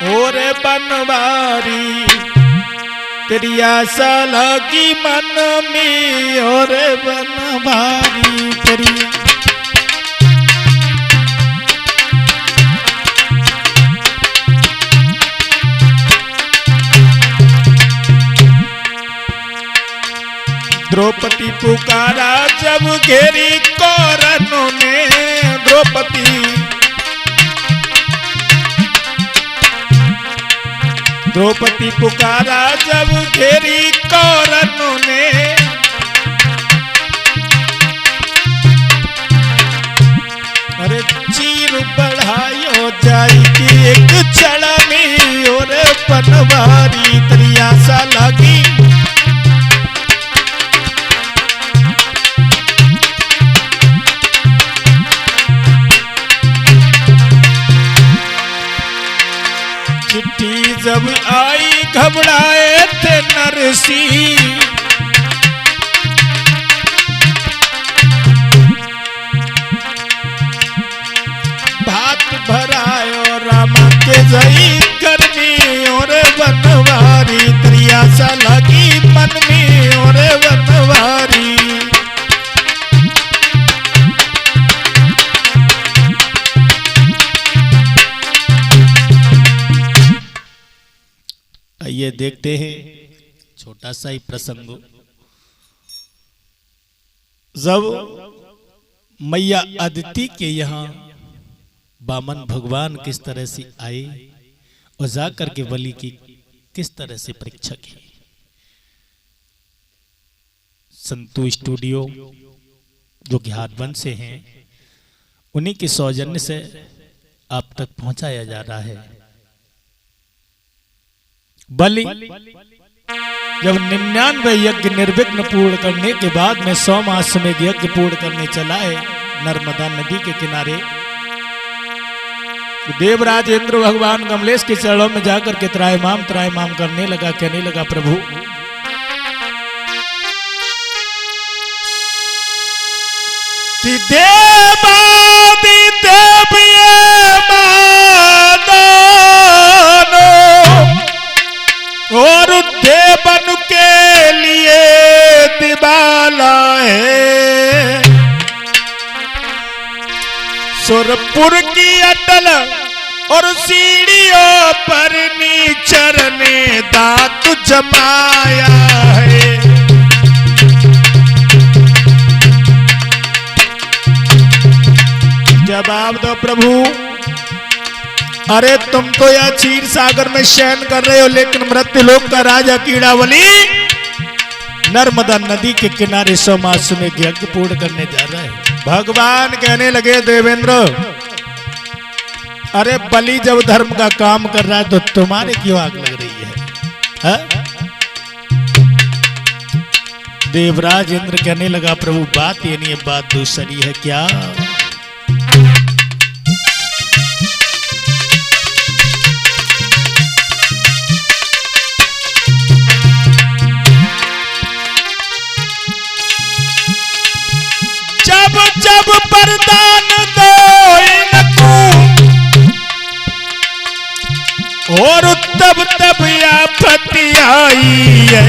और बनवारी तेरी आशा लगी मन में और बनवारी तेरी। द्रौपदी पुकारा जब घेरी कौरनों ने द्रौपदी पुकारा जब घेरी कौरनों ने अरे चीर बढ़ायो जाएगी एक चढ़नी और बनवारी तेरी आशा लगी। चिट्ठी जब आई घबराए थे नरसी भात भरायो रामा के जई करनी और बनवारी तेरी आशा लगी मन में और बनवारी। ये देखते हैं छोटा सा ही प्रसंग। जब मैया अदिति के यहाँ वामन भगवान किस तरह से आए और जाकर के बलि की किस तरह से परीक्षा की। संतु स्टूडियो जो कि हाटवन से हैं उन्हीं के सौजन्य से आप तक पहुंचाया जा रहा है। बलि जब 99 यज्ञ निर्विघ्न पूर्ण करने के बाद में 100 मास में यज्ञ पूर्ण करने चला है नर्मदा नदी के किनारे, देवराज इंद्र भगवान कमलेश के चरणों में जाकर के त्रायमाम करने लगा, कहने लगा प्रभु कि देवादि और देवन के लिए दिवाला है सुरपुर की अटल और सीढ़ियों पर नीचर ने दांत जमाया है। जवाब दो प्रभु, अरे तुम तो यह क्षीर सागर में शयन कर रहे हो, लेकिन मृत्यु लोक का राजा कीड़ावली नर्मदा नदी के किनारे 100 मास में यज्ञ पूर्ण करने जा रहा है। भगवान कहने लगे देवेंद्र, अरे बलि जब धर्म का काम कर रहा है तो तुम्हारे क्यों आग लग रही है, हा? देवराज इंद्र कहने लगा प्रभु बात ये नहीं है, बात दूसरी है। क्या? जब जब वरदान दो इनको और तब तब आपत्ति आई है।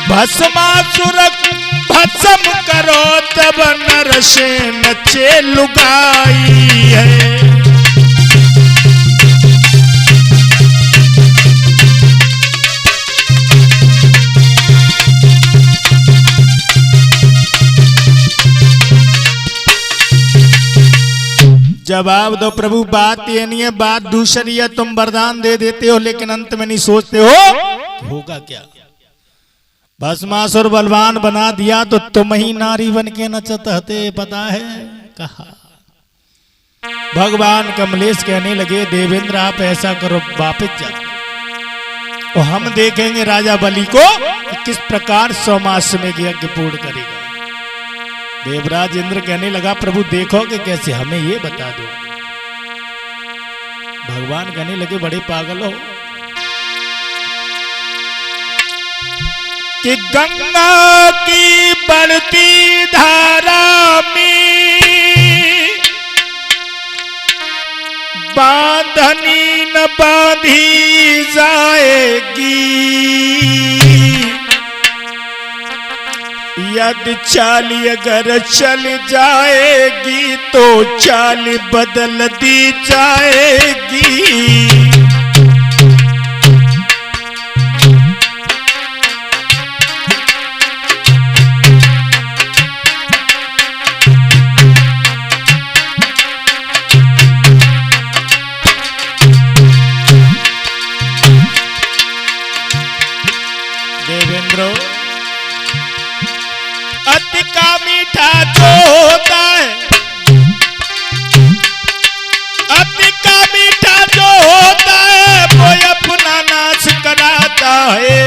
भस्मासुर भस्म करो तब नरसेन नचे लुगाई है। जवाब दो प्रभु बात ये नहीं है, बात दूसरी है। तुम वरदान दे देते हो लेकिन अंत में नहीं सोचते हो होगा क्या। भस्मासुर बलवान बना दिया तो तुम ही नारी बन के नचते, पता है कहा। भगवान कमलेश कहने लगे देवेंद्र आप ऐसा करो वापस जाओ और हम देखेंगे राजा बलि को किस प्रकार 100 मास में यज्ञ पूर्ण करेगा। देवराज इंद्र कहने लगा प्रभु देखोगे कैसे, हमें ये बता दो। भगवान कहने लगे बड़े पागल हो कि गंगा की बढ़ती धारा में यदि चाल अगर चल जाएगी तो चाल बदल दी जाएगी। देवेंद्र, अति का मीठा जो होता है, अति का मीठा जो होता है वो अपना नाश कराता है।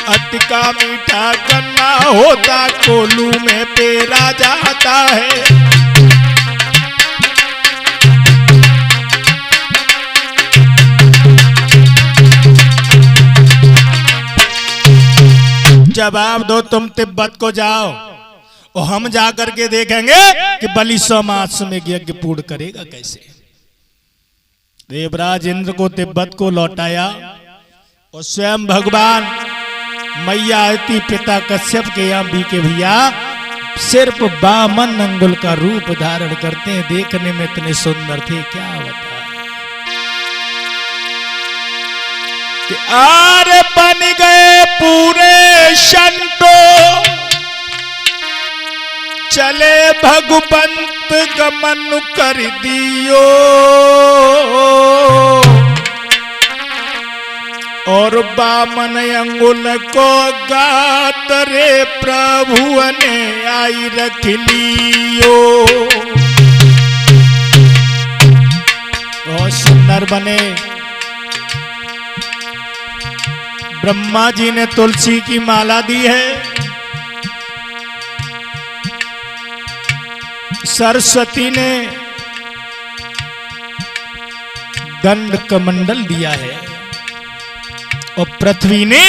अति का मीठा गन्ना होता कोलू में पेरा जाता है। जवाब दो, तुम तिब्बत को जाओ और हम जाकर के देखेंगे कि बलि 100 मास में यज्ञ पूर्ण करेगा कैसे। देवराज इंद्र को तिब्बत को लौटाया और स्वयं भगवान मैया आयती पिता कश्यप के यहाँ भी के भैया सिर्फ 52 अंगुल का रूप धारण करते हैं, देखने में इतने सुंदर थे, क्या बता। आरे बन गए पूरे शंटो, चले भगवंत गमन कर दियो। और 52 अंगुल को गात रे प्रभु ने आई रख लियो। बहुत सुंदर बने। ब्रह्मा जी ने तुलसी की माला दी है, सरस्वती ने दंड कमंडल दिया है और पृथ्वी ने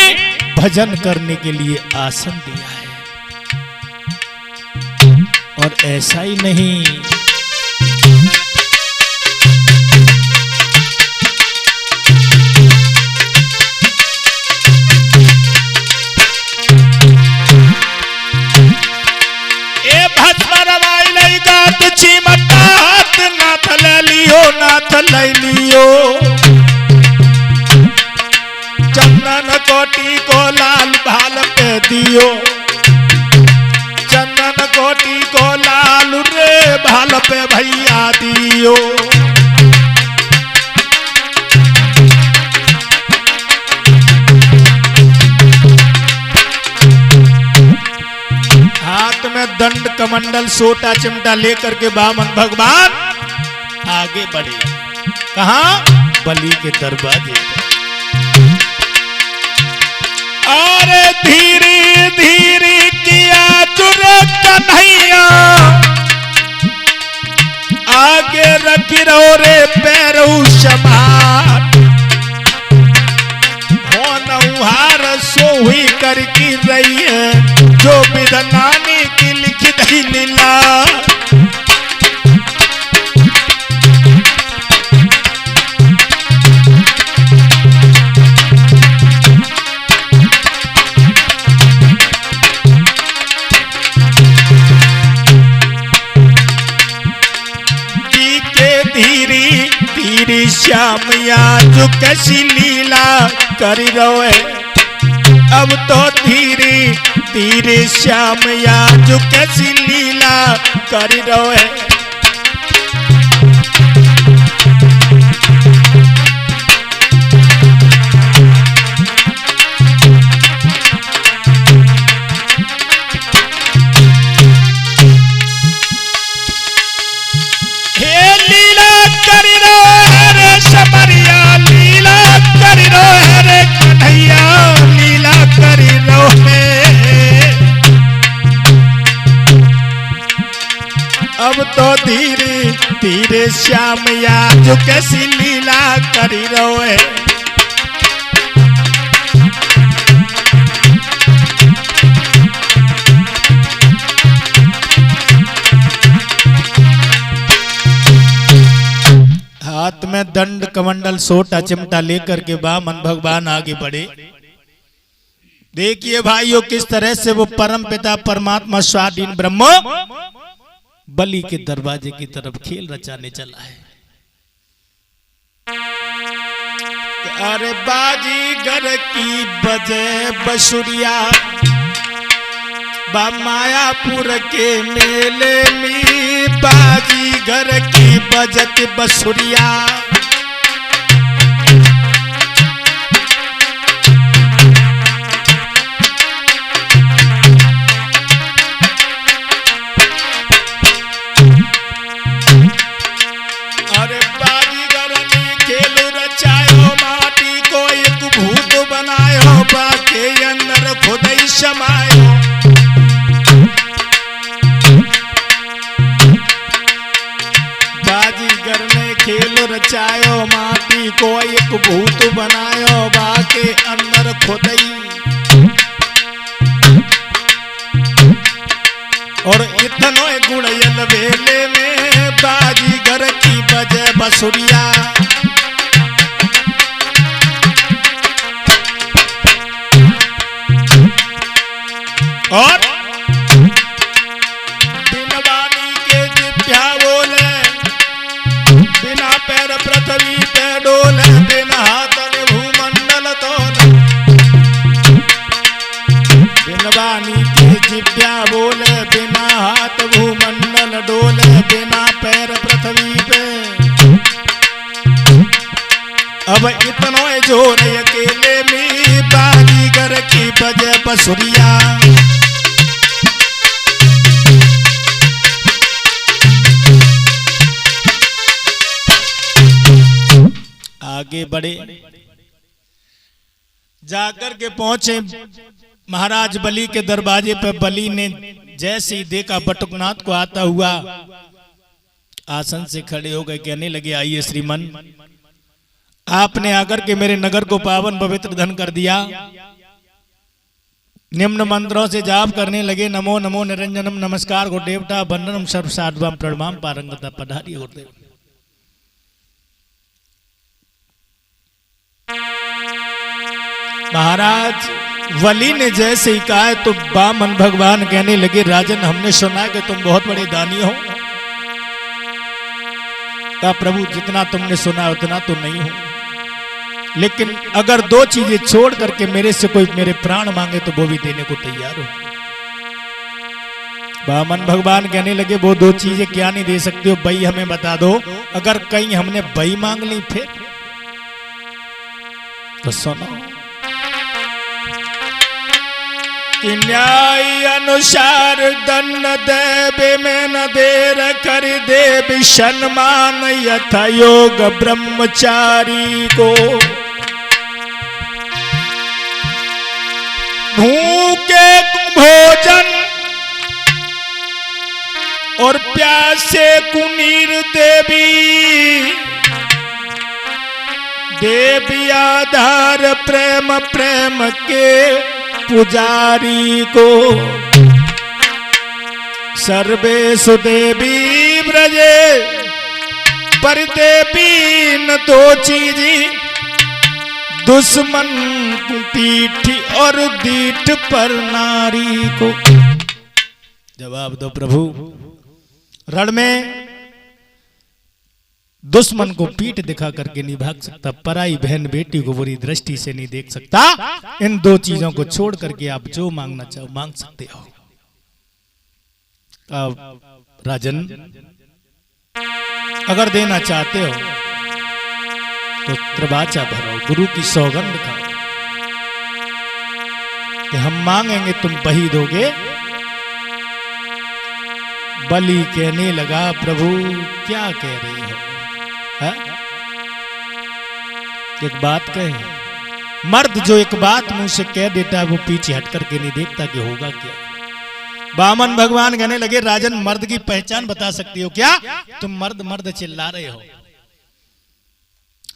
भजन करने के लिए आसन दिया है। और ऐसा ही नहीं, नाथ ले लियो। चंदन कोटि को लाल भाल पे दियो, चंदन कोटि को लाल रे भाल पे भैया दियो। हाथ में दंड कमंडल सोटा चिमटा लेकर के वामन भगवान आगे बढ़े। कहां? बलि के दरवाजे। और धीरे धीरे किया चुरे कन्हैया, आगे रख रो रे पैरू समार। हो नौहार सोही कर की रही है, जो विधनानी की लिखी दी लीला। श्याम आज कैसी लीला करी रोए, अब तो धीरे धीरे श्याम आज कैसी लीला करी रोए। अब तो धीरे धीरे श्याम आज कैसी लीला करी रोए। हाथ में दंड कमंडल सोटा चिमटा लेकर के वामन भगवान आगे बढ़े। देखिए भाइयों किस तरह से वो परम पिता परमात्मा स्वाधीन ब्रह्म बलि के दरवाजे की तरफ खेल रचाने चला है। अरे बाजीगर की बजे बसुरिया बा मायापुर के मेले में बाजीगर की बजत बसुरिया के अंदर खुद ही समायो बाजीगर ने खेल रचायो माटी को एक भूत बनायो बाके अंदर खुद ही और इतनो गुड़यल वेले में बाजीगर की बजे बसुरिया और बिन वाणी के जिभ्या बोले बिना पैर पृथ्वी पे डोले बिना हाथ भूमंडल तोले बिन वाणी के जिभ्या बोले बिना हाथ भूमंडल डोले बिना पैर पृथ्वी पे अब इतनो जोर अकेले में बाजीगर की बजे बसुरिया आगे बढ़े जाकर के पहुंचे महाराज बलि के दरवाजे पर। बलि ने जैसे ही देखा बटुकनाथ को आता हुआ आसन से खड़े हो गए, कहने लगे आइए श्रीमन, आपने आकर के मेरे नगर को पावन पवित्र धन कर दिया। निम्न मंत्रों से जाप करने लगे, नमो नमो निरंजनम नमस्कार गुरुदेवता वंदनम सर्व साधुवाम प्रणमाम पारंगता पधारिए गुरुदेव। महाराज बलि ने जैसे ही कहा तो बामन भगवान कहने लगे, राजन हमने सुना कि तुम बहुत बड़े दानी हो। कहा प्रभु जितना तुमने सुना उतना तो नहीं हो, लेकिन अगर दो चीजें छोड़ करके मेरे से कोई मेरे प्राण मांगे तो वो भी देने को तैयार हो। बामन भगवान कहने लगे वो दो चीजें क्या नहीं दे सकते हो, बई हमें बता दो। अगर कहीं हमने बई मांग ली फिर तो सुनो कि न्याय अनुसार दंड देवे में न देर कर देव सम्मान यथा योग ब्रह्मचारी को। भूखे भोजन और प्यासे कुनीर देवी देवी आधार प्रेम प्रेम के पुजारी को। सर्वेषु देवी ब्रजे पर देवी न दो चीजी, दुश्मन पीठ और दीठ पर नारी को। जवाब दो प्रभु। रण में दुश्मन को पीठ दिखा करके नहीं भाग सकता, पराई बहन बेटी को बुरी दृष्टि से नहीं देख सकता। इन दो चीजों को छोड़ करके आप जो मांगना चाहो मांग सकते हो। अब राजन अगर देना चाहते हो तो त्रिवाचा भरो, गुरु की सौगंध खाओ कि हम मांगेंगे तुम वही दोगे। बलि कहने लगा प्रभु क्या कह रही हो? है? एक बात कहे, मर्द जो एक बात मुंह से कह देता है वो पीछे हट करके नहीं देखता कि होगा क्या। बामन भगवान कहने लगे राजन मर्द की पहचान बता सकती हो क्या? तुम मर्द मर्द चिल्ला रहे हो,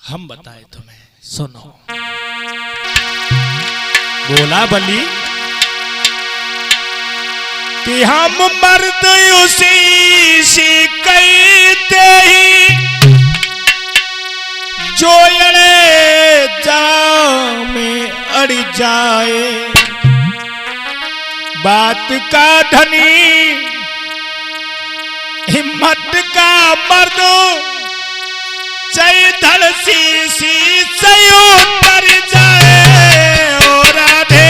हम बताए तुम्हें, सुनो। बोला बलि कि हम मर्द उसी से कहते ही जो अड़े जा में अड़ जाए। बात का धनी हिम्मत का मर्द चाहे धड़ सी उतर जाए ओ राधे।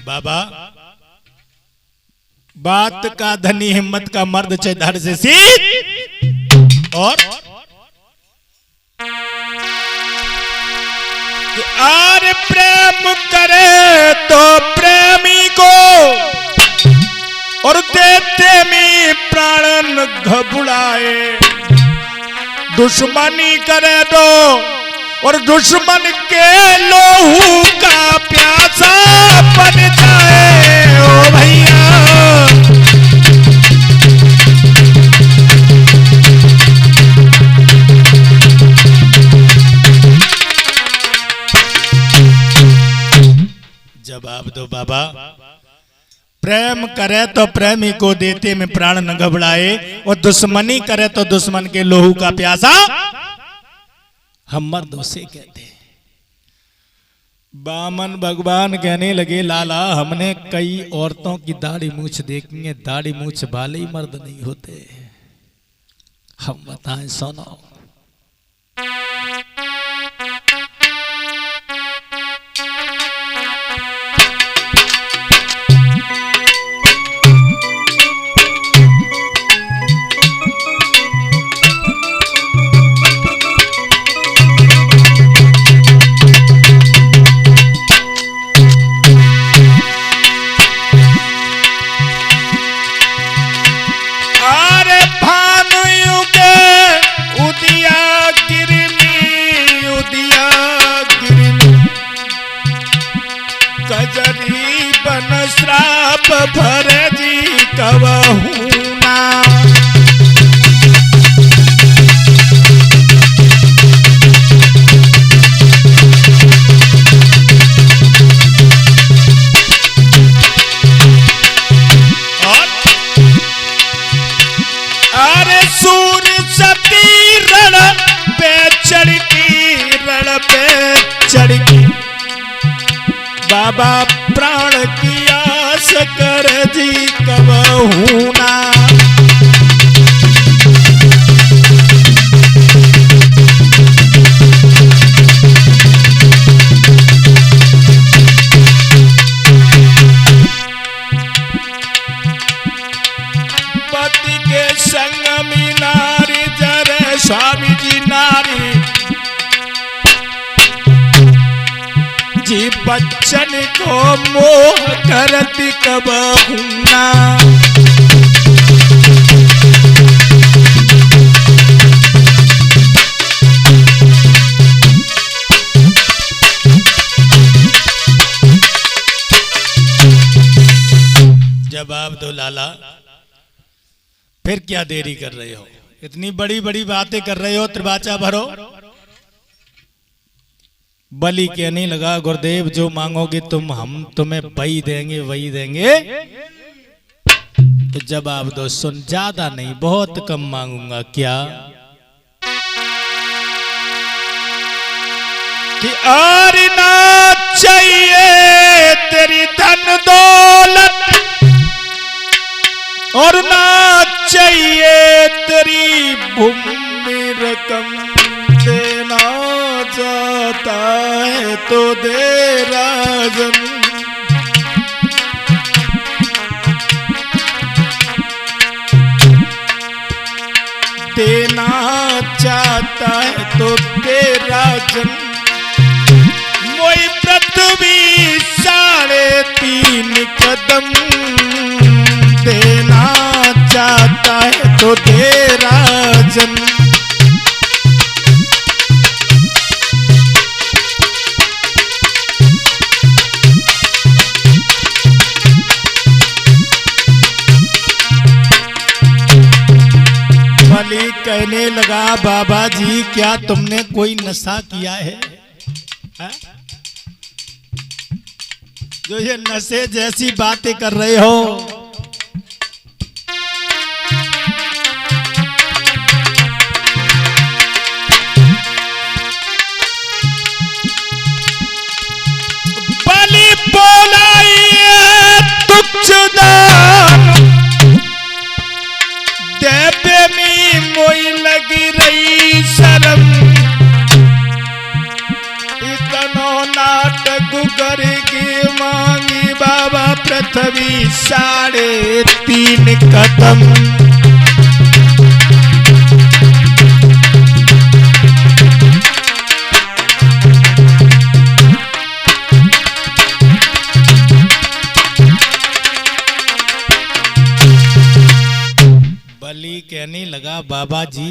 बाबा बात का धनी हिम्मत का मर्द चाहे धड़ से सीत और आर प्रेम करे तो प्रेमी को और देते में प्राण घबराए, दुश्मनी करे तो और दुश्मन के लोहू का प्यासा बन जाए ओ भैया। जवाब दो बाबा। प्रेम करे तो प्रेमी को देते में प्राण न घबराए और दुश्मनी करे तो दुश्मन के लोहू का प्यासा हम मर्द उसे कहते हैं। बामन भगवान कहने लगे लाला हमने कई औरतों की दाढ़ी मूछ देखी है, दाढ़ी मूछ वाले ही मर्द नहीं होते। हम बताएं सुनो। कजरी बन श्राप भर जी कबहू ना। अरे सूर्य सती रण पे चढ़ी बाबा प्राण की आस कर जी कबहू ना। पति के संग में नारी जरे स्वामी जी नारी जी बच्चन को मोह करती कबहू ना। जवाब दो लाला फिर क्या देरी कर रहे हो, इतनी बड़ी बड़ी बातें कर रहे हो, त्रिवाचा भरो। बलि कहने लगा गुरुदेव जो मांगोगे तुम हम तुम्हें वही देंगे वही देंगे। तो जवाब दो सुन, ज्यादा नहीं बहुत कम मांगूंगा। क्या कि और ना चाहिए तेरी धन दौलत और ना चाहिए तेरी भूमि रकम, देना चाहता है तो दे राजन। देना चाहता है तो दे राजन। मोई पृथ्वी 3.5 कदम, देना चाहता है तो दे राजन। बलि कहने लगा बाबा जी क्या तुमने कोई नशा किया है? जो ये नशे जैसी बातें कर रहे हो। वरदान देवे में मोई लगी रही शर्म इतनो नाटक करके मांगी बाबा पृथ्वी 3.5 कदम बलि कहने लगा बाबा जी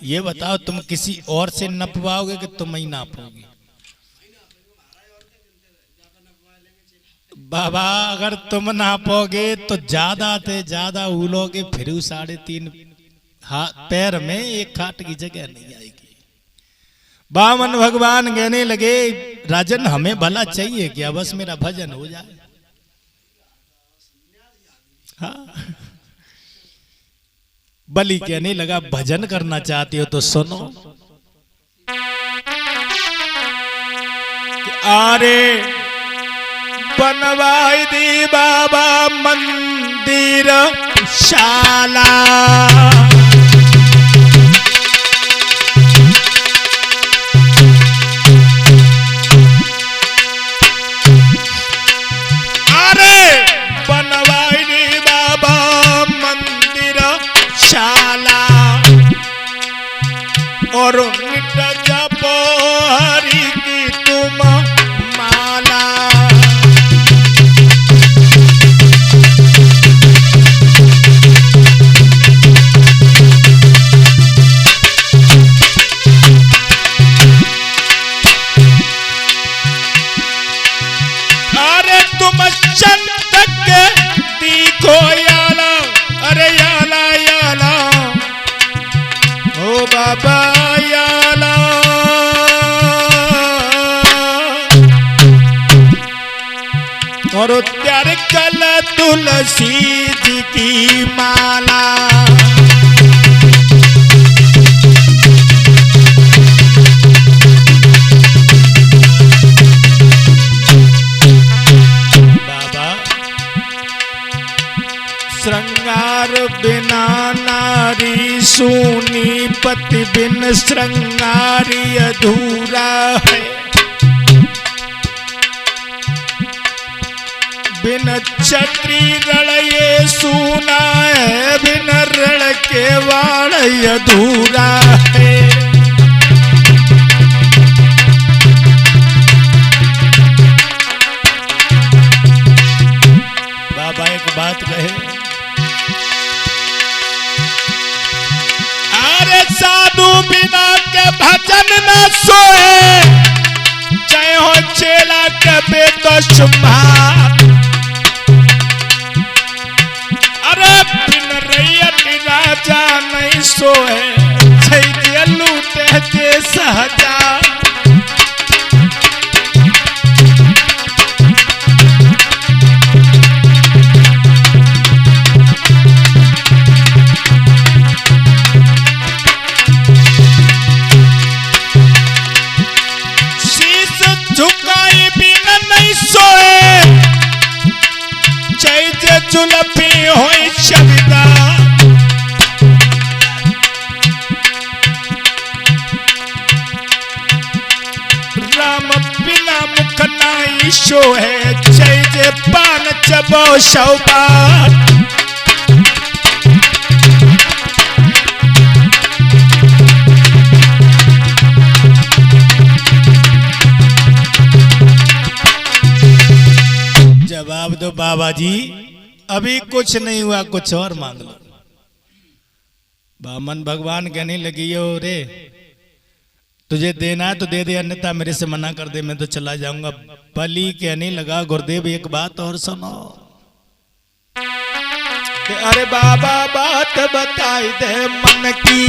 ये बताओ तुम किसी और से नप पाओगे कि तुम ही नापोगे। बाबा अगर तुम नापोगे तो ज्यादा से ज्यादा उलोगे फिर 3.5 पैर में एक खाट की जगह नहीं आएगी। बामन भगवान कहने लगे राजन हमें भला चाहिए क्या बस मेरा भजन हो जाए। हाँ बलि कहने लगा भजन करना चाहते हो तो सुनो अरे बनवाई दी बाबा मंदिर शाला अरे बनवाई दी बाबा मंदिर शाला और मिट जपो हरि की तुम माला। अरे तुम चंदक देखो याला अरे याला याला ओ बाबा याला और त्यार कल तुलसी जी की माला। श्रृंगार बिना नारी सूनी पति बिन श्रृंगारी अधूरा है। बिन छत्री रण ये सूना है बिन रण के वाण अधूरा है। बाबा एक बात कहे साधु बिना के भजन न सोए जय हो चेला के बेटो शुंभार। अरे बिन रैयत राजा नहीं सोए जय लूटे जे सहजा। झुकाई बिना नहीं सोए जय जुलपी होई शबिदा। राम बिना मुख नाई सोए जय पान चबो शौबान। जवाब दो बाबा जी अभी कुछ नहीं हुआ कुछ और मांग लो। बामन भगवान कहने लगी हो रे तुझे देना है तो दे दे अन्यथा मेरे से मना कर दे मैं तो चला जाऊंगा। बलि कहने लगा गुरुदेव एक बात और सुनो। अरे बाबा बात बताई दे मन की।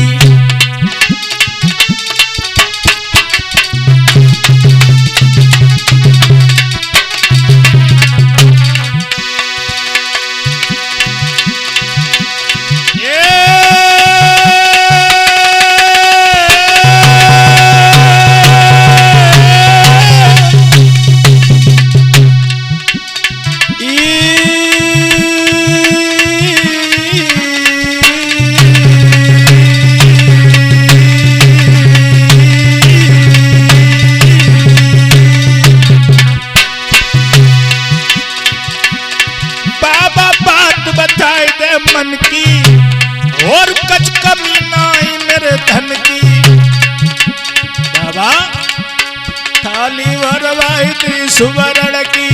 सुवर्ण की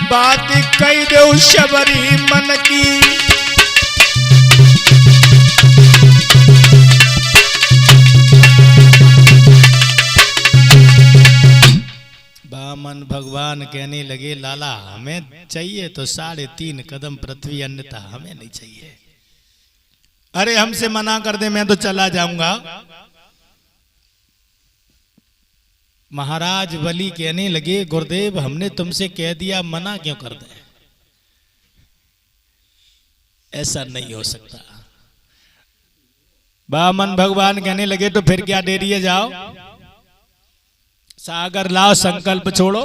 बात कह दो शबरी मन की। बामन भगवान कहने लगे लाला हमें चाहिए तो 3.5 कदम पृथ्वी, अन्यथा हमें नहीं चाहिए। अरे हमसे मना कर दे मैं तो चला जाऊंगा। महाराज बलि कहने लगे गुरुदेव हमने तुमसे कह दिया, मना क्यों कर दे? ऐसा नहीं हो सकता। बामन भगवान कहने लगे तो फिर क्या देरी है, जाओ सागर लाओ, संकल्प छोड़ो।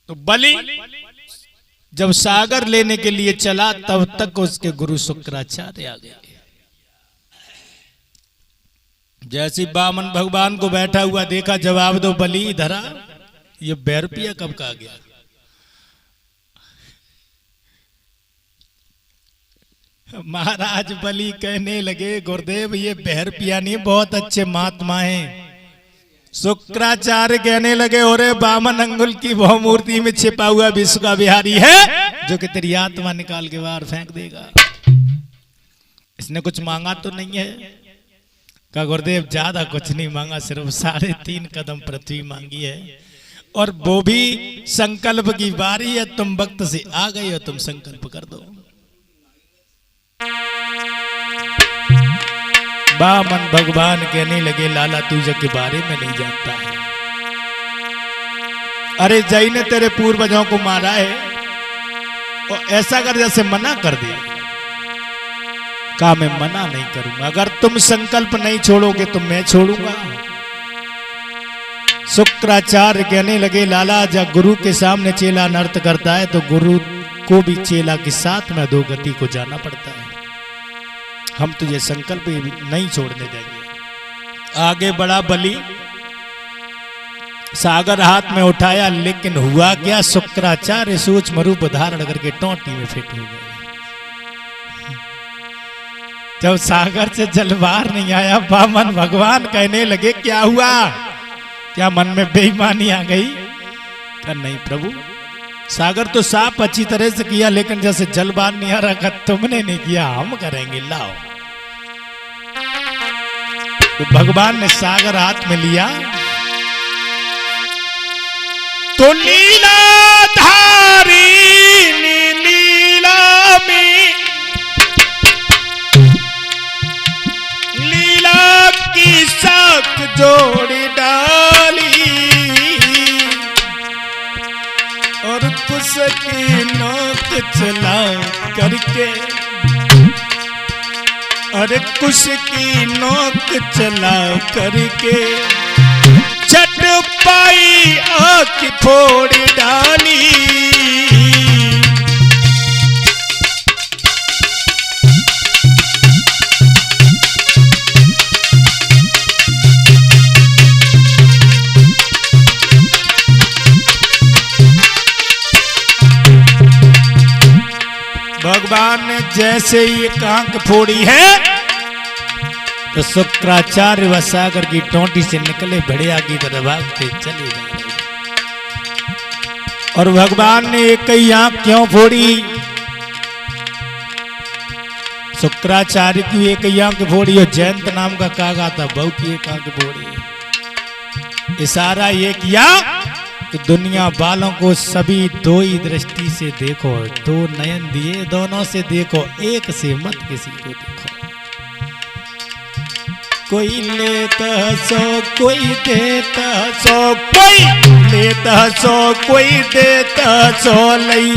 तो बलि जब सागर लेने के लिए चला तब तक उसके गुरु शुक्राचार्य आ गए। जैसे बामन भगवान को बैठा हुआ देखा, जवाब दो बलि धरा, ये 2 रुपया कब का आ गया? महाराज बलि कहने लगे गुरुदेव ये 2 रुपया नहीं, बहुत अच्छे महात्मा हैं। शुक्राचार्य कहने लगे अरे बामन अंगुल की बहु मूर्ति में छिपा हुआ विश्व का बिहारी है जो कि तेरी आत्मा निकाल के बाहर फेंक देगा। इसने कुछ मांगा तो नहीं है? कहा गुरुदेव ज्यादा कुछ नहीं मांगा, सिर्फ 3.5 कदम पृथ्वी मांगी है, और वो भी संकल्प की बारी है। तुम वक्त से आ गए हो, तुम संकल्प कर दो। बामन भगवान कहने लगे लाला तू जग के बारे में नहीं जानता है। अरे जय ने तेरे पूर्वजों को मारा है और ऐसा कर जैसे मना कर दिया। कहा मैं मना नहीं करूंगा, अगर तुम संकल्प नहीं छोड़ोगे तो मैं छोड़ूंगा। शुक्राचार्य कहने लगे लाला जब गुरु के सामने चेला नृत्य करता है तो गुरु को भी चेला के साथ में दो गति को जाना पड़ता है। हम तो ये संकल्प नहीं छोड़ने देंगे। आगे बढ़ा बलि, सागर हाथ में उठाया, लेकिन हुआ क्या, शुक्राचार्य सूक्ष्म रूप धारण करके टोंटी में फिट हो गए। जब सागर से जल बाहर नहीं आया, बामन भगवान कहने लगे क्या हुआ, क्या मन में बेईमानी आ गई? क्या नहीं प्रभु, सागर तो साफ अच्छी तरह से किया, लेकिन जैसे जल बाहर नहीं आ रखा तुमने नहीं किया, हम करेंगे, लाओ। तो भगवान ने सागर हाथ में लिया तो लीला धारी लीला में लीला की साख जोड़ डाली और कुछ की नोक चला करके, अरे कुश की नोक चला करके छट पाई आँख फोड़ डाली। भगवान ने जैसे ही एक आंख फोड़ी है तो शुक्राचार्य व सागर की टोंटी से निकले बढ़िया की तरह भागते चले जा रहे। और भगवान ने एक ही आंख क्यों फोड़ी? शुक्राचार्य की एक ही आंख फोड़ी और जयंत नाम का कागा था, बहु की एक आंख फोड़ी। इशारा ये किया कि दुनिया वालों को सभी दो ही दृष्टि से देखो, 2 नयन दिए, दोनों से देखो, एक से मत किसी को देखो। कोई लेता सो कोई देता सो, कोई लेता सो कोई देता सो, लई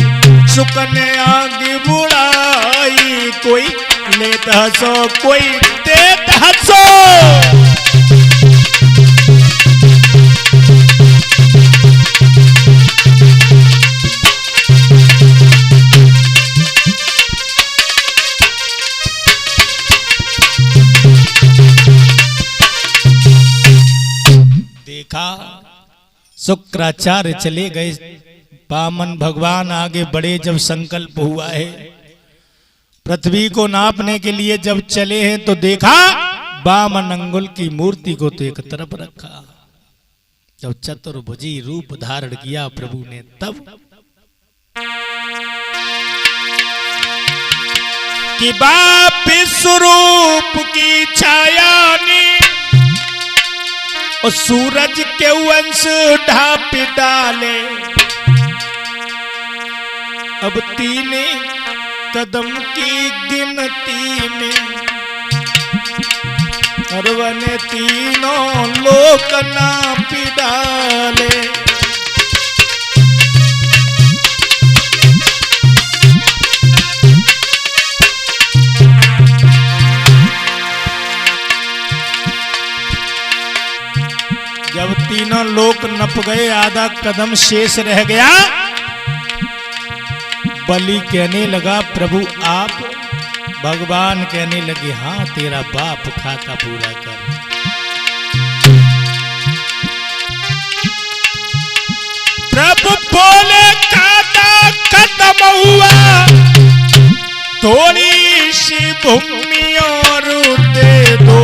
सुकने आगे बुढ़ाई, कोई लेता सो कोई देता सो। शुक्राचार्य चले गए, बामन भगवान आगे बढ़े। जब संकल्प हुआ है पृथ्वी को नापने के लिए जब चले हैं तो देखा वामन अंगुल की मूर्ति को तो एक तरफ रखा। जब चतुर्भुजी रूप धारण किया प्रभु ने, तब कि बाप स्वरूप की छाया ने और सूरज के वंश ढाप डाले। अब 3 कदम की गिनती में अरवने 3 लोक नाप डाले। जब 3 लोक नप गए, आधा कदम शेष रह गया। बलि कहने लगा प्रभु आप, भगवान कहने लगे हाँ तेरा बाप खाता पूरा कर। प्रभु बोले खाता खत्म हुआ, थोड़ी सी भूमि और दे दो।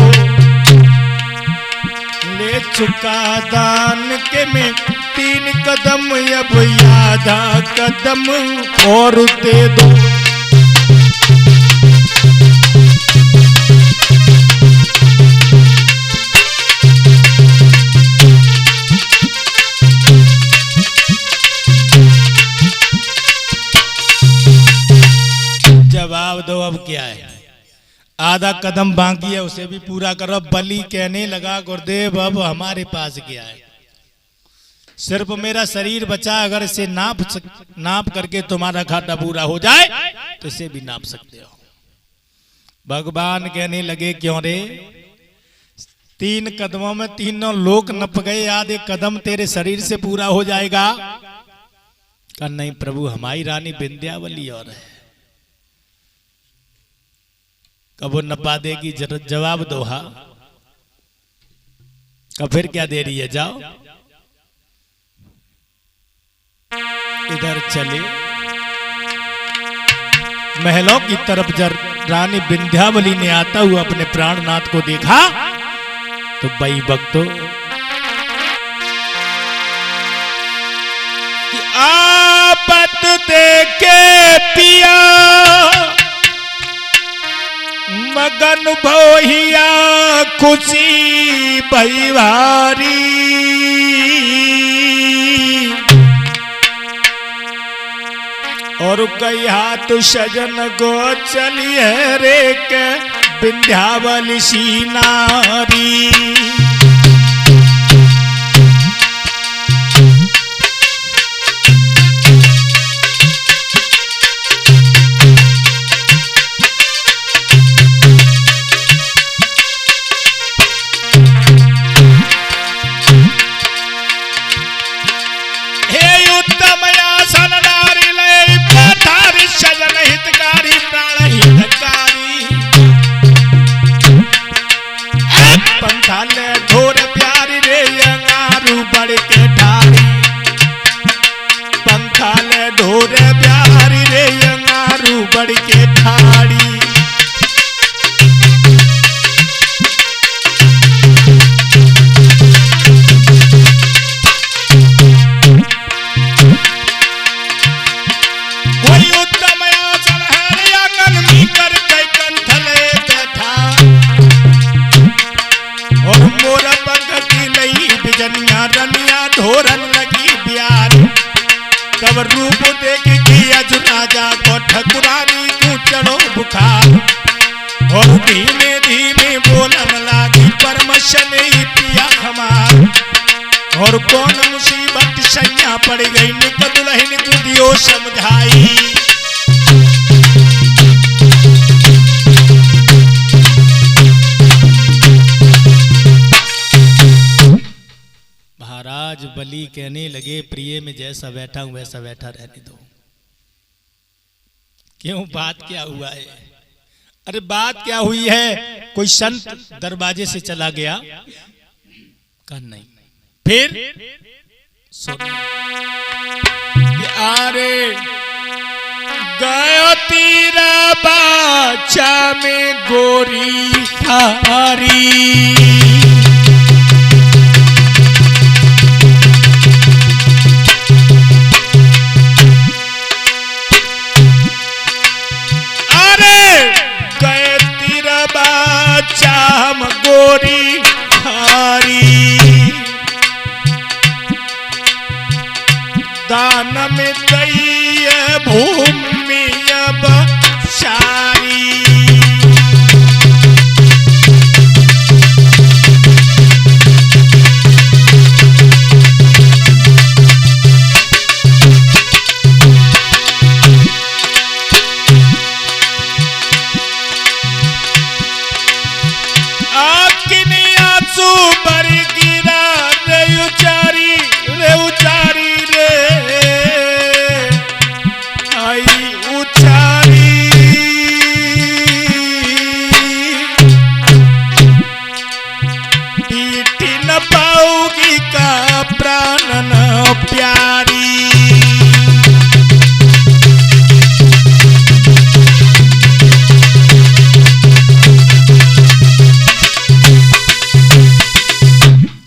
ले चुका दान के में 3 कदम, अब आधा कदम और दे दो। जवाब दो अब क्या है। आधा कदम बाकी है, उसे भी पूरा करो। बलि कहने लगा गुरुदेव अब हमारे पास क्या है, सिर्फ मेरा शरीर बचा, अगर इसे नाप करके तुम्हारा घाटा पूरा हो जाए तो इसे भी नाप सकते हो। भगवान कहने लगे क्यों रे, 3 कदमों में 3 लोक नप गए, आधे कदम तेरे शरीर से पूरा हो जाएगा। कहा नहीं प्रभु हमारी रानी विंध्यावली और है, कब वो नपा देगी, जवाब दो। हा कब फिर क्या दे रही है, जाओ इधर चले। महलों की तरफ जब रानी विंध्यावली ने आता हुआ अपने प्राणनाथ को देखा तो भाई भक्तों कि आपत देखे पिया मगन भोहिया खुशी भैवारी। और कई हाथ सजन गो चलिए रे के विंध्यावली सी नारी। तब रूप देख किया जो राजा को ठकुरानी को चढ़ो बुखार। और धीमे धीमे बोलन लागी परमशन ही पिया हमार। और कौन मुसीबत सैया पड़ गई निक दुल्हन तू दियो समझाई। महाराज बलि कहने लगे प्रिय में जैसा बैठा हूं वैसा बैठा रहने दो। क्यों, बात क्या हुआ है? अरे बात क्या हुई है, कोई संत दरवाजे से चला गया? कहा नहीं। फिर सुनो, अरे गयो तीरा बाचा में गोरी था। दुलारी। चाम गोरी हारी दान में दई भूमि अब सारी।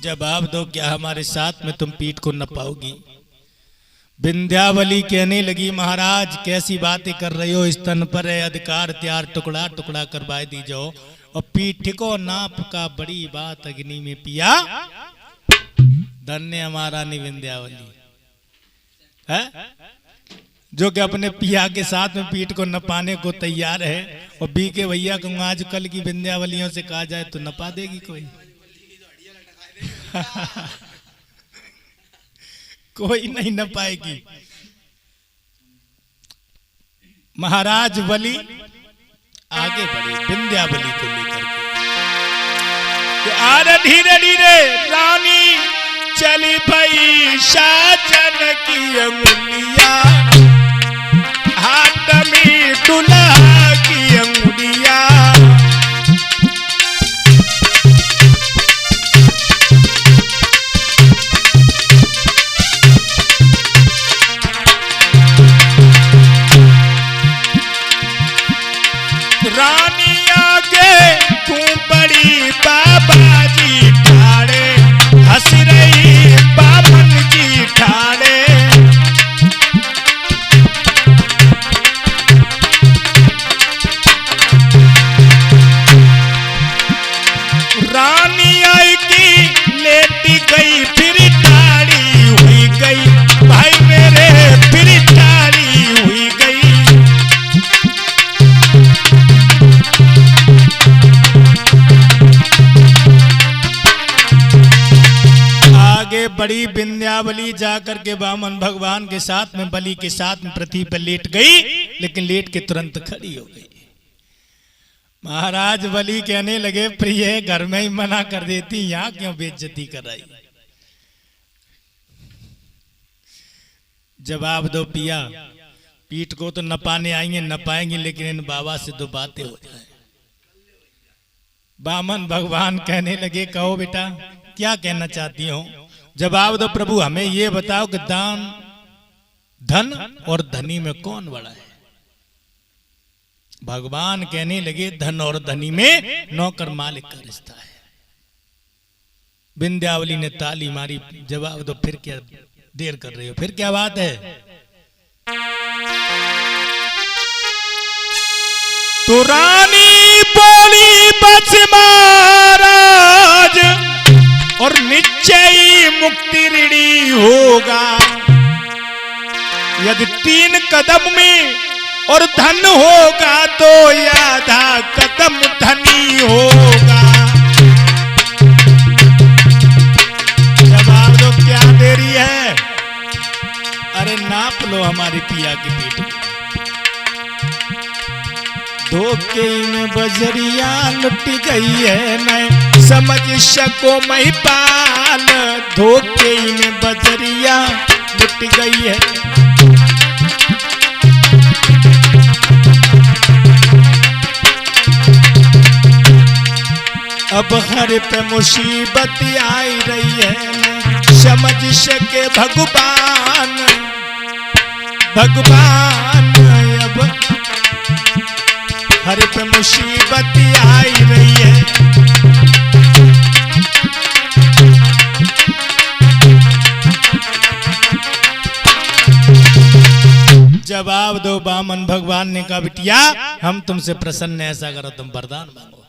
जवाब दो, क्या हमारे साथ में तुम पीठ को न पाओगी? विंध्यावली कहने लगी, महाराज कैसी बातें कर रहे हो, स्तन पर है अधिकार त्यार, टुकड़ा टुकड़ा करवाए दी जाओ, और पीठ को नाप का बड़ी बात अग्नि में पिया। धन्य हमारा नहीं विंध्यावली है जो कि अपने पिया के साथ में पीठ को नपाने को तैयार है। और बी के भैया को आजकल की विंध्यावलियों से कहा जाए तो नपा देगी कोई? कोई नहीं न पाएगी। महाराज बलि आगे बढ़े विंध्यावली को लेकर के। आरे धीरे धीरे रानी चली भई शासन की अंगुलियां, हाथ में दुल्हा की अंगुलियां। रानी आगे बड़ी बाबा जी ठाड़े, हंस रही बामन जी ठाड़े। रानी आई की लेटी गई, फिर ठाड़ी हुई गई, भाई मेरे फिर ठाड़ी हुई गई। आगे बड़ी विंध्यावली जाकर के वामन भगवान के साथ में बलि के साथ में पृथ्वी पर लेट गई, लेकिन लेट के तुरंत खड़ी हो गई। महाराज बलि कहने लगे, प्रिय घर में ही मना कर देती, यहां क्यों बेइज्जती कराई? जवाब दो पिया, पीठ को तो नपाने आएंगे न पाएंगे, लेकिन इन बाबा से दो बातें हो जाए। वामन भगवान कहने लगे, कहो बेटा क्या कहना चाहती हो? जवाब दो प्रभु, हमें ये बताओ कि दान धन और धनी में कौन बड़ा है? भगवान कहने लगे, धन और धनी में नौकर मालिक का रिश्ता है। विंध्यावली ने ताली मारी। जवाब दो, फिर क्या देर कर रही हो, फिर क्या बात है? तो रानी बोली, बस महाराज और निश्चय मुक्ति ऋणी होगा, यदि 3 कदम में और धन होगा तो आधा कदम धनी होगा। जवाब दो, क्या देरी है? अरे नाप लो हमारी पिया की पीठ को। धोखे में बजरिया लुट गई है, मैं समझ सको महिपाल, धोखे में बजरिया लुट गई है। अब हर पे मुसीबत आई रही है, मैं समझ सके भगवान, भगवान अब हर पे मुसीबत आई रही है। जवाब दो। बामन भगवान ने कहा बिटिया हम तुमसे प्रसन्न हैं, ऐसा करो तुम वरदान मांगो।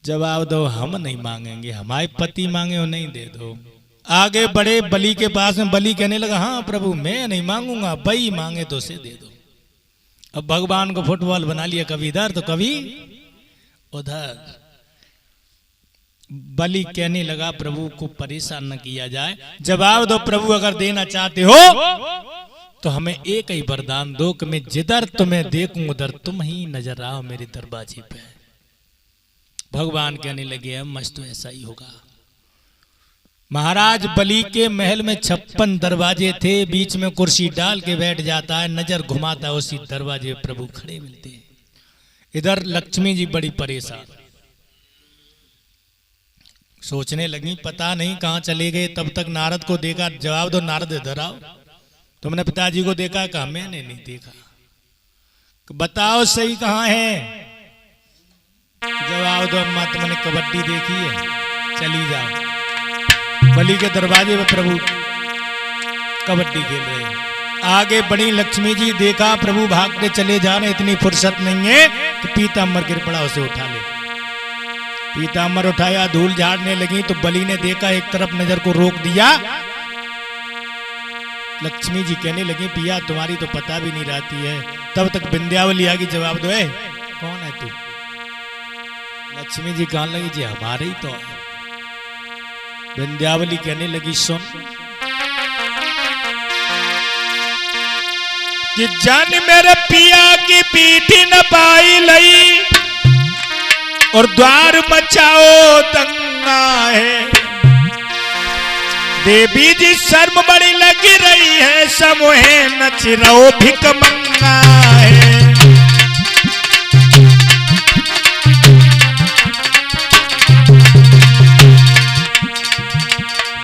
जवाब दो हम नहीं मांगेंगे, हमारे पति मांगे हो नहीं, दे दो। आगे बड़े बलि के पास में, बलि कहने लगा हाँ प्रभु मैं नहीं मांगूंगा, बई मांगे तो उसे दे दो। अब भगवान को फुटबॉल बना लिया, कभी इधर तो कभी उधर। बलि कहने लगा प्रभु को परेशान न किया जाए। जवाब दो प्रभु अगर देना चाहते हो तो हमें एक ही वरदान दो कि मैं जिधर तुम्हें देखूं उधर तुम ही नजर आओ मेरे दरवाजे पे। भगवान कहने लगे मस्त तो ऐसा ही होगा। महाराज बलि के महल में 56 दरवाजे थे, बीच में कुर्सी डाल के बैठ जाता है, नजर घुमाता है, उसी दरवाजे प्रभु खड़े मिलते हैं। इधर लक्ष्मी जी बड़ी परेशान, सोचने लगी पता नहीं कहां चले गए। तब तक नारद को देखा। जवाब दो नारद इधर आओ, तुमने पिताजी को देखा? कहा मैंने नहीं देखा। बताओ सही कहां है? जवाब दो अम्मा तुमने कबड्डी देखी है, चली जाओ। बलि के दरवाजे में प्रभु कबड्डी खेल रहे हैं। आगे बड़ी लक्ष्मी जी, देखा प्रभु भागते चले जा रहे, इतनी फुर्सत नहीं है कि पीताम्बर गिर पड़ा उसे उठा ले। पीताम्बर उठाया, धूल झाड़ने लगी तो बलि ने देखा, एक तरफ नजर को रोक दिया। लक्ष्मी जी कहने लगी पिया तुम्हारी तो पता भी नहीं रहती है। तब तक विंध्यावली आ गई। जवाब दो कौन है तू? लक्ष्मी जी कहने लगी जी हमारे ही तो है। विंध्यावली कहने लगी सुन कि जान मेरे पिया की पीठी न पाई लई और द्वार मचाओ दंगा है। देवी जी शर्म बड़ी लगी रही है, समूहे नच रहो भिक मंगा है।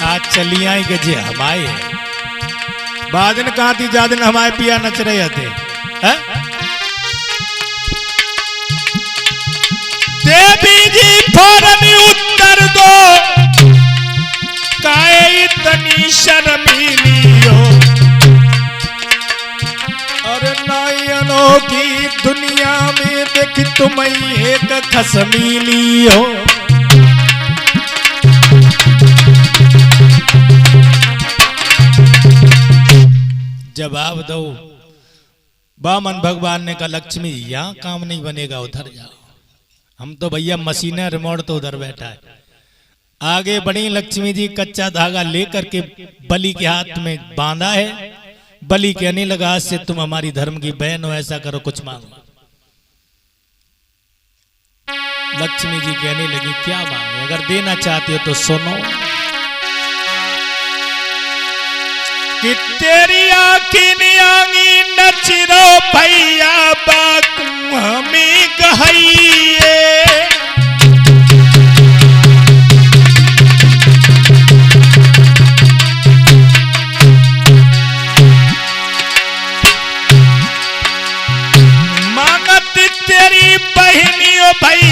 आज चली आई कि जी हमारे बादन कहां थी, जादन हमारे पिया नच रहे थे। देवी जी फौरन उत्तर दो, काहे इतनी शर्मीली हो। और नयनों की दुनिया में देख तुम एक खसमीली हो। जवाब दो। बामन भगवान ने कहा लक्ष्मी यहां काम नहीं बनेगा, उधर जाओ। हम तो भैया मशीन है, रिमोट तो उधर बैठा है। आगे बढ़ी लक्ष्मी जी, कच्चा धागा लेकर के बलि के हाथ में बांधा है। बलि कहने लगा आज से तुम हमारी धर्म की बहन हो, ऐसा करो कुछ मांगो। लक्ष्मी जी कहने लगी क्या मांगे? अगर देना चाहते हो तो सुनो कि तेरी आँखी आंगी नचरो भैया बाकू हमें कहिए। मांगत तेरी बहनियों भैया